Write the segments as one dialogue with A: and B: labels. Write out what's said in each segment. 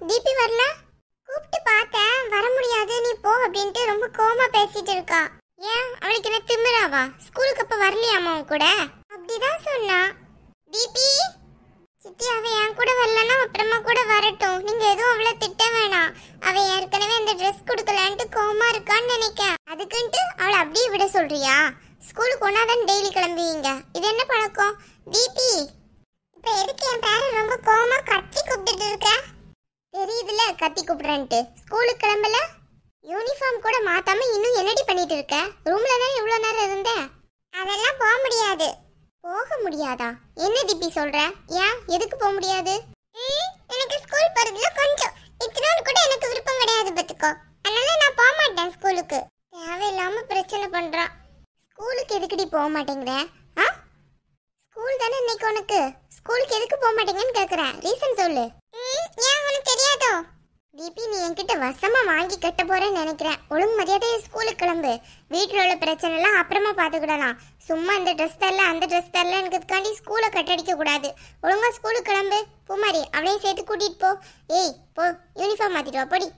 A: தீபி வரல? கூப்பிட்டு பார்த்தேன், வர முடியாது நீ போ அப்படின்ட்டு ரொம்ப கோமா பேசிட்டு இருக்கா. ஏன் அவளுக்கு என்ன திமிராவா? ஸ்கூலுக்கு அப்ப வரலையாமா உன் கூட? அப்படிதான் சொன்னா. தீபி சித்தி அவ என் கூட வரலன்னா அப்புறமா கூட வரட்டும், நீங்க எதுவும் அவளை திட்ட வேணாம். அவ ஏற்கனவே அந்த ட்ரெஸ் கொடுக்கலான்ட்டு கோமா இருக்கான்னு நினைக்க, அதுக்குன்ட்டு அவளை அப்படியே விட சொல்றியா? ஸ்கூலுக்கு ஒன்னாதான் டெய்லி கிளம்புவீங்க, இது என்ன பழக்கம்? தீபி இப்ப எதுக்கு என் பேரை ரொம்ப கோமா கத்தி கூப்பிட்டு இருக்க? தெரியுதுல கத்தி கூப்பிடுறேன்ட்டு. ஸ்கூலுக்கு கிளம்பல, யூனிஃபார்ம் கூட மாத்தாம இன்னும் என்னடி பண்ணிட்டு இருக்க? ரூம்ல தான் இவ்வளவு நேரம் இருந்த. அதெல்லாம் போக முடியாது. போக முடியாதா? என்ன தீபி சொல்ற? ஏன் எதுக்கு போக முடியாது? எனக்கு ஸ்கூல் போறதுல கொஞ்சம் இத்தனோடு கூட எனக்கு விருப்பம் கிடையாது பத்துக்கோ. அதனால நான் போக மாட்டேன் ஸ்கூலுக்கு. தேவையில்லாம பிரச்சனை பண்றான். ஸ்கூலுக்கு எதுக்குடி போக மாட்டேங்கிற? ஸ்கூல் தானே இன்னைக்கு உனக்கு. ஸ்கூலுக்கு எதுக்கு போக மாட்டேங்கன்னு கேக்குறேன், ரீசன் சொல்லு. ஏன் உனக்கு தெரியாதோ? தீபி நீ என்கிட்ட வசமா வாங்கி கட்ட போறேன்னு நினைக்கிறேன். ஒழுங்கு மரியாதையை ஸ்கூலுக்கு கிளம்பு. வீட்டில் உள்ள பிரச்சனை எல்லாம் அப்புறமா பாத்துக்கிடலாம். சும்மா இந்த ட்ரெஸ் தரல அந்த ட்ரெஸ் தரல எனக்குக்காண்டி ஸ்கூலை கட்டடிக்க கூடாது. ஒழுங்கா ஸ்கூலுக்கு கிளம்பு. பூமாரி அவளையும் சேர்த்து கூட்டிட்டு போ. ஏய் போ, யூனிஃபார்ம் மாத்திட்டு வா போடி.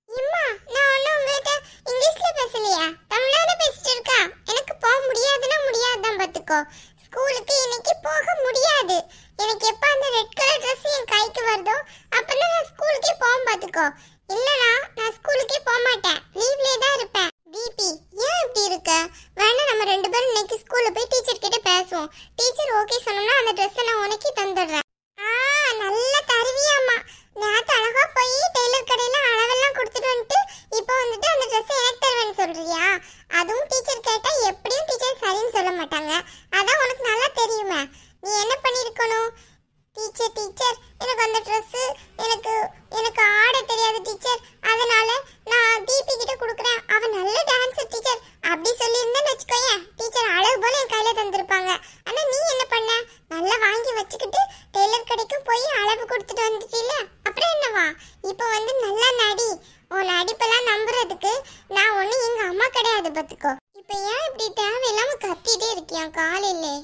A: அம்மா நான் ஒன்னும் உங்ககிட்ட இங்கிலீஷ்ல பேசலையா, தமிழ்ல பேசிட்டு இருக்கா. எனக்கு போக முடியாதுன்னா முடியாதுதான் பாத்துக்கோ. ஸ்கூலுக்கு இன்னைக்கு போக முடியாது. எனக்கு எப்ப அந்த ரெட் கலர் ட்ரெஸ் என் கைக்கு வருதோ அப்பதான் நான் ஸ்கூலுக்கே போக பாத்துக்கோ. இல்லனா நான் ஸ்கூலுக்கே போக மாட்டேன், லீவ்லயே தான் இருப்பேன். தீபி ஏன் இப்படி இருக்க? வேணா நம்ம ரெண்டு பேரும் இன்னைக்கு ஸ்கூல்ல போய் டீச்சர் கிட்ட பேசுவோம். டீச்சர் ஓகே சொன்னா அந்த ட்ரெஸ் நான் உனக்கு தந்துடுறேன். நல்லா தருவியாமா? நேத்து அழகா போய் டெய்லர் கடையில அளவெல்லாம் கொடுத்துட்டு வந்துட்டு இப்போ வந்துட்டு அந்த ட்ரெஸ் எனக்கு தருவேன்னு சொல்றியா? அதுவும் டீச்சர் கேட்டா எப்படியும் டீச்சர் சரின்னு சொல்ல மாட்டாங்க. அதான் உனக்கு நல்லா தெரியுமே. நீ என்ன பண்ணிருக்கணும்? டீச்சர் டீச்சர் எனக்கு அந்த ட்ரெஸ் எனக்கு ஆட தெரியாது டீச்சர், அதனால நான் தீபி கிட்ட கொடுக்குறேன், அவ நல்ல டான்ஸர் டீச்சர் அப்படி சொல்லியிருந்தேன்னு வச்சுக்கோயேன், டீச்சர் அளவு போல என் கையில தந்திருப்பாங்க. ஆனா நீ என்ன பண்ண? நல்லா வாங்கி வச்சுக்கிட்டு டெய்லர் கடைக்கு போய் அளவு கொடுத்துட்டு வந்துட்டீல, அப்புறம் என்னவா? இப்போ வந்து நல்லா நடி. உன் நடிப்பெல்லாம் நம்புறதுக்கு நான் ஒண்ணு எங்க அம்மா கிடையாது பாத்துக்கோ. இப்போ ஏன் இப்படி தேவையில்லாம கத்திட்டே இருக்கியா காலையிலே?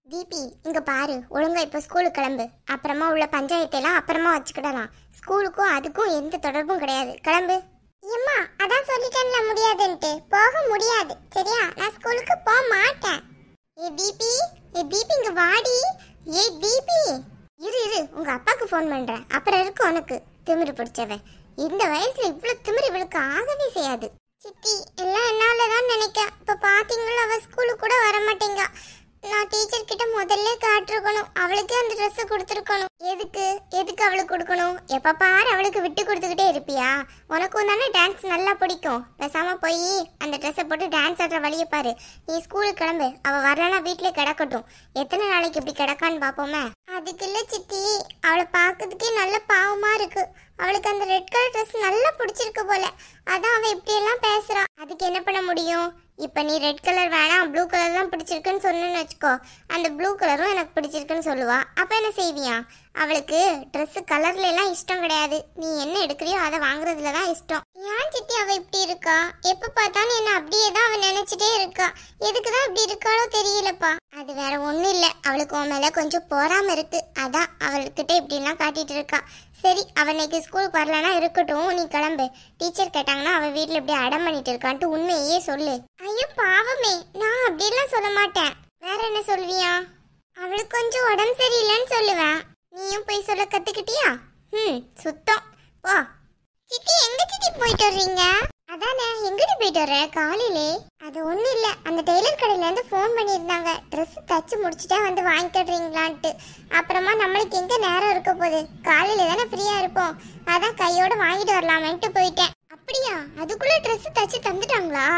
A: தீபி இங்க பாரு, ஒழுங்கா இப்ப ஸ்கூலுக்கு கிளம்பு. அப்புறமா உள்ள பஞ்சாயத்தெல்லாம் அப்புறமா வச்சுக்கிடலாம். ஸ்கூலுக்கும் அதுக்கும் எந்த தொடர்பும் கிடையாது. கிளம்பு. அம்மா அதான் சொல்லிட்டேன்ல முடியாதுன்ட்டு. போக முடியாது சரியா? நான் ஸ்கூலுக்கு போக மாட்டேன். ஏ தீபி இங்க வாடி. ஏ தீபி இரு உங்க அப்பாக்கு ஃபோன் பண்றேன், அப்புறம் இருக்கு உனக்கு திமிரு பிடிச்சவன். இந்த வயசுல இவ்வளவு திமிரு இவளுக்கு ஆகவே செய்யாது. சித்தி எல்லாம் என்னாலதான் நினைக்க. இப்ப பாத்தீங்களா அவ ஸ்கூலுக்கு கூட வர மாட்டேங்க. நான் டீச்சர் கிட்ட முதல்ல காட்டிருக்கணும், அவளுக்கு அந்த ட்ரெஸ் கொடுத்துருக்கணும். எதுக்கு அவளுக்கு கொடுக்கணும்? எப்ப பாரு அவளுக்கு விட்டு கொடுத்துக்கிட்டே இருப்பியா? உனக்கும் தானே டான்ஸ் நல்லா பிடிக்கும். பேசாம போய் அந்த ட்ரெஸ்ஸை போட்டு டான்ஸ் ஆடுற வழியை பாரு. நீ ஸ்கூலுக்கு கிளம்பு. அவ வரலன்னா வீட்டுல கிடக்கட்டும். எத்தனை நாளைக்கு இப்படி கிடக்கான்னு பாப்போமே. அதுக்கு இல்ல சித்தி, அவளை பாக்குறதுக்கே நல்ல பாவமா இருக்கு. அவளுக்கு அந்த ரெட் கலர் ட்ரெஸ் நல்லா பிடிச்சிருக்கு போல, அதான் அவ இப்படி எல்லாம் பேசுறா. அதுக்கு என்ன பண்ண முடியும்? இப்ப நீ ரெட் கலர் வேணாம் ப்ளூ கலர் தான் பிடிச்சிருக்குன்னு சொன்னு வச்சுக்கோ, அந்த ப்ளூ கலரும் எனக்கு பிடிச்சிருக்குன்னு சொல்லுவா. அப்ப என்ன செய்வியா? அவளுக்கு ட்ரெஸ் கலர்ல எல்லாம் இஷ்டம் கிடையாது. நீ என்ன எடுக்கிறியோ அதை வாங்குறதுலதான் இஷ்டம். ஏன் சித்தி அவ இப்படி இருக்கா? எப்ப பார்த்தாலும் என்ன அப்படியே தான் அவ நினைச்சிட்டே இருக்கா. எதுக்குதான் இப்படி இருக்காளோ தெரியலப்பா. அது வேற ஒண்ணும் இல்ல, அவளுக்கு உன் மேல கொஞ்சம் பொறாம இருக்கு, அதான் அவள்கிட்ட இப்படி எல்லாம் காட்டிட்டு இருக்கா. சரி அவ இன்னைக்கு ஸ்கூலுக்கு வரலன்னா இருக்கட்டும், நீ கிளம்பு. டீச்சர் கேட்டாங்கன்னா அவ வீட்டுல இப்படி அடம் பண்ணிட்டு இருக்கான்ட்டு உண்மையே சொல்லு. ஐயோ பாவமே, நான் அப்படியெல்லாம் சொல்ல மாட்டேன். வேற என்ன சொல்வியா? அவளுக்கு கொஞ்சம் உடம்பு சரியில்லைன்னு சொல்லுவேன். நீயும் போய் சொல்ல கத்துக்கிட்டியா? சுத்தம் போ. சித்தி எங்க சித்தி போயிட்டு வர்றீங்க? அதானே எங்கடி போயிட்டு வர்ற காலையிலே? அது ஒண்ணும் இல்ல, அந்த டெய்லர் கடையில இருந்து ஃபோன் பண்ணியிருந்தாங்க, ட்ரெஸ் தச்சு முடிச்சுட்டா வந்து வாங்கிக்கிறீங்களான்ட்டு. அப்புறமா நம்மளுக்கு எங்க நேரம் இருக்க போகுது, காலையில தானே ஃப்ரீயா இருப்போம், அதான் கையோட வாங்கிட்டு வரலாமேன்ட்டு போயிட்டேன். அப்படியா? அதுக்குள்ள ட்ரெஸ் தச்சு தந்துட்டாங்களா?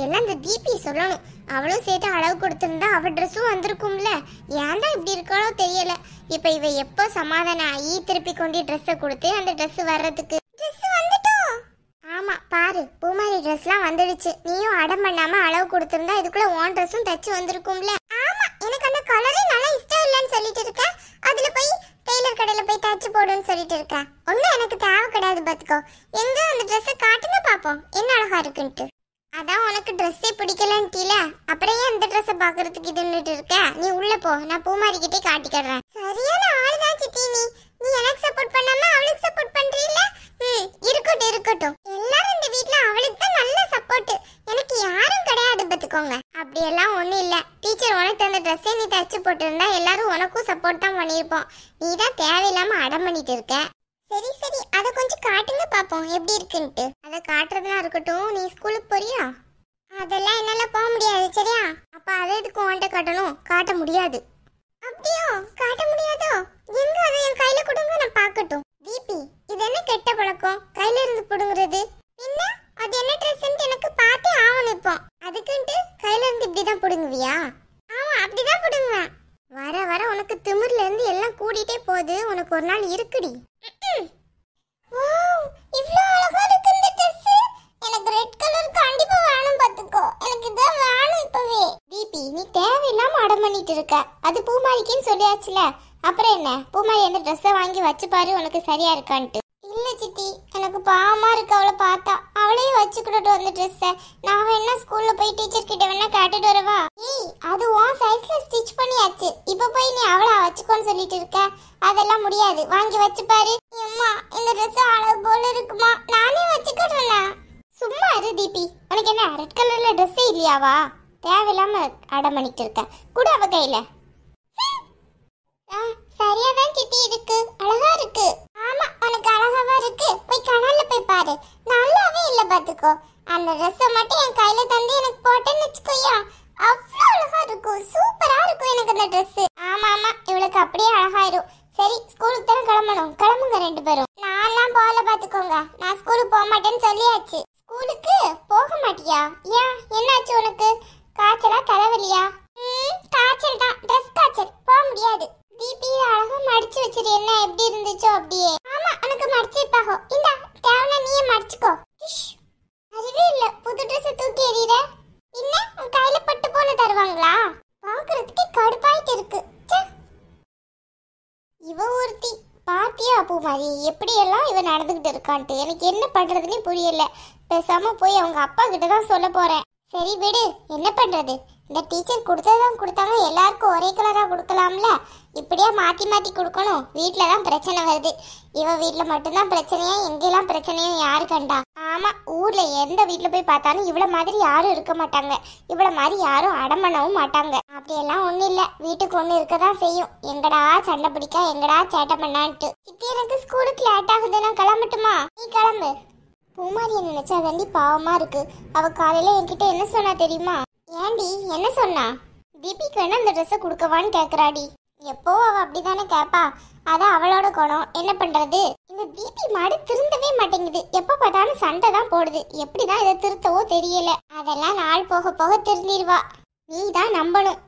A: எல்லாம் இந்த தீபி சொல்லணும். அவளும் சேர்த்து அளவு கொடுத்திருந்தா அவ ட்ரெஸ்ஸும் வந்திருக்கும்ல. ஏன் தான் இப்படி இருக்காளோ தெரியல. இப்ப இவ எப்போ சமாதானம் ஆகி திருப்பி கொண்டு ட்ரெஸ்ஸை கொடுத்து அந்த ட்ரெஸ் வர்றதுக்கு. ட்ரெஸ் வந்துட்டோம். ஆமா பாரு, பூமாரி ட்ரெஸ்லாம் வந்துடுச்சு. நீயும் அடம் பண்ணாம அளவு கொடுத்திருந்தா இதுக்குள்ள ஓன் ட்ரெஸ்ஸும் தச்சு வந்திருக்கும்ல. ஆமா, எனக்கு அந்த கலரே நல்லா இஷ்டம் இல்லைன்னு சொல்லிட்டு இருக்க. அதுல போய் டெய்லர் கடையில போய் தச்சு போடுன்னு சொல்லிட்டு இருக்க. ஒன்னும் எனக்கு தேவை கிடையாது பாத்துக்கோ. எங்க அந்த ட்ரெஸ்ஸை காட்டுங்க பாப்போம் என்ன அழகா இருக்குன்ட்டு. அதான் உனக்கு ட்ரெஸ்ஸே பிடிக்கலன்ட்டீல, அப்புறம் ஏன் இந்த ட்ரெஸ்ஸை பாக்குறதுக்கு இதுன்னுட்டு இருக்க? நீ உள்ள போ, நான் பூமாரி கிட்டே காட்டிக்கிறேன். சரியான ஆளுதான் சித்தி. நீ எனக்கு சப்போர்ட் பண்ணாம அவளுக்கு சப்போர்ட் பண்றீல. இருக்கட்டும். எல்லாரும் இந்த வீட்ல அவளுக்கு தான் நல்ல சப்போர்ட். எனக்கு யாரும் கிடையாது பாத்துக்கோங்க. அப்படி எல்லாம் ஒண்ணும் இல்ல. டீச்சர் உனக்கு தந்த ட்ரெஸ்ஸை நீ தச்சு போட்டிருந்தா எல்லாரும் உனக்கும் சப்போர்ட் தான் பண்ணிருப்போம். நீ தான் தேவையில்லாம அடம் பண்ணிட்டு இருக்க. சரி சரி, அத கொஞ்சம் காட்டுங்க பாப்போம் எப்படி இருக்குன்ட்டு. அத காட்டுறதுலாம் இருக்கட்டும், நீ ஸ்கூலுக்கு போறியா? அதெல்லாம் என்னால போக முடியாது சரியா? அப்ப அதை எதுக்கு உன்கிட்ட காட்டணும்? காட்ட முடியாது. அப்படியோ? காட்ட முடியாதோ? எங்க அதை என் கையில கொடுங்க, நான் பார்க்கட்டும். தீபி, இது என்ன கெட்ட பழக்கம்? கையில இருந்து புடுங்குறது. என்ன அது என்ன ட்ரெஸ்ன்னு எனக்கு பார்த்தே ஆவணும் இப்போ. அதுக்குன்ட்டு கையில இருந்து இப்படிதான் புடுங்குவியா? ஆமா, அப்படிதான் புடுங்குவேன். வர வர உனக்கு திமிர்ல இருந்து எல்லாம் கூடிட்டே போகுது. உனக்கு ஒரு நாள் இருக்குடி. வாவ், இவ்ளோ அழகா இருக்கு இந்த Dress. எனக்கு ரெட் கலர் கண்டிப்பா வேணும் பாத்துக்கோ. எனக்கு இதான் வேணும் இப்பவே. தீபி, நீ தேவையில்லாம அடம் பண்ணிட்டு இருக்க. அது பூமாரிக்குன்னு சொல்லியாச்சுல, அப்புறம் என்ன? பூமாரி அந்த ட்ரெஸ்ஸை வாங்கி வச்சு பாரு, உனக்கு சரியா இருக்கான்ட்டு. இல்ல சித்தி, எனக்கு பாவமா இருக்கு அவளை பார்த்தா. அவளையும் வச்சுக்கிட்டு அந்த ட்ரெஸ்ஸை நான் வேணா ஸ்கூல்ல போய் டீச்சர் கிட்ட வேணா கேட்டுட்டு வரவா? ஏய், அது உன் சைஸ்ல ஸ்டிச் பண்ணியாச்சு. இப்ப போய் நீ அவளை வச்சுக்கோன்னு சொல்லிட்டு இருக்க. அதெல்லாம் முடியாது, வாங்கி வச்சு பாரு. அம்மா, இந்த ட்ரெஸ் அழகு போல இருக்குமா? நானே வச்சுக்கிறேன். சும்மா இரு தீபி, உனக்கு என்ன ரெட் கலர்ல ட்ரெஸ்ஸே இல்லையாவா? தேவையில்லாம அடம் பண்ணிட்டு இருக்க. கூட அவ கையில. சரியாதான் சித்தி இருக்கு, அழகா இருக்கு. ஆமா, உனக்கு அழகாவா இருக்கு. போய் கனால போய் பாரு. நல்லாவே இல்ல பாத்துக்கோ. அந்த ட்ரெஸ்ஸை மட்டும் என் கையில தந்து எனக்கு போட்டேன்னு வச்சுக்கோயா, அவ்வளவு அழகா இருக்கும். சூப்பரா இருக்கும் எனக்கு அந்த ட்ரெஸ். ஆமா ஆமா, இவளுக்கு அப்படியே அழகாயிரும். சரி, ஸ்கூலுக்கு தானே கிளம்பணும். கிளம்புங்க ரெண்டு பேரும். நான்லாம் போகல பாத்துக்கோங்க. நான் ஸ்கூலுக்கு போக மாட்டேன்னு சொல்லியாச்சு. ஸ்கூலுக்கு போக மாட்டியா? ஏன், என்னாச்சு உனக்கு? காய்ச்சலா, தலைவலியா? காய்ச்சல் தான், ட்ரெஸ் காய்ச்சல். போக முடியாது. தீபி, அழகா மடிச்சு வச்சிரு. என்ன எப்படி இருந்துச்சோ அப்படியே. ஆமா, உனக்கு மடிச்சு வைப்பாகோ. இந்த தேவனா நீயே மடிச்சுக்கோ. அறிவே இல்ல, புது ட்ரெஸ் தூக்கி எறிற. என்ன, உன் கையில பட்டு போன தருவாங்களா? பாக்குறதுக்கு கடுப்பாயிட்டு இருக்கு. இவ ஒருத்தி பாத்தியா பூமாரி, எப்படியெல்லாம் இவ நடந்துகிட்டு இருக்கான்ட்டு. எனக்கு என்ன பண்றதுன்னு புரியல. பேசாம போய் அவங்க அப்பா கிட்ட தான் சொல்ல போறேன். சரி விடு, என்ன பண்றது? இந்த டீச்சர் கொடுத்ததான் கொடுத்தாங்க, எல்லாருக்கும் ஒரே கலரா கொடுக்கலாம்ல. இப்படியே மாத்தி மாத்தி கொடுக்கணும். வீட்டுல தான் பிரச்சனை வருது. இவ வீட்டுல மட்டும்தான் பிரச்சனையா? எங்கெல்லாம் பிரச்சனையும் யாரு கண்டா? ஆமா, ஊர்ல எந்த வீட்டுல போய் பார்த்தாலும் இவ்வளவு மாதிரி யாரும் இருக்க மாட்டாங்க. இவ்வளவு மாதிரி யாரும் அடம்பண்ணவும் மாட்டாங்க. அப்படியெல்லாம் ஒண்ணு இல்ல, வீட்டுக்கு ஒண்ணு இருக்கதான் செய்யும். எங்கடா சண்டை பிடிக்க, எங்கடா சேட்டை பண்ணான்ட்டு. சித்தி, எனக்கு ஸ்கூலுக்கு லேட் ஆகுது, நான் கிளம்பட்டுமா? நீ கிளம்பு. பூமாரியை நினைச்சா தண்டி பாவமா இருக்கு. அவ காலையில என்கிட்ட என்ன சொன்னா தெரியுமா? ஏண்டி, என்ன சொன்னா? தீபிக்கு வேணா இந்த ட்ரெஸ்ஸை கொடுக்கவான்னு கேக்குறாடி. எப்போ அவ அப்படிதானே கேப்பா. அதான் அவளோட குணம். என்ன பண்றது? இந்த தீபி மாடு திருந்தவே மாட்டேங்குது. எப்ப பார்த்தாலும் சண்டை தான் போடுது. எப்படிதான் இதை திருத்தவோ தெரியல. அதெல்லாம் நாள் போக போக திருந்திடுவா. நீ தான் நம்பணும்.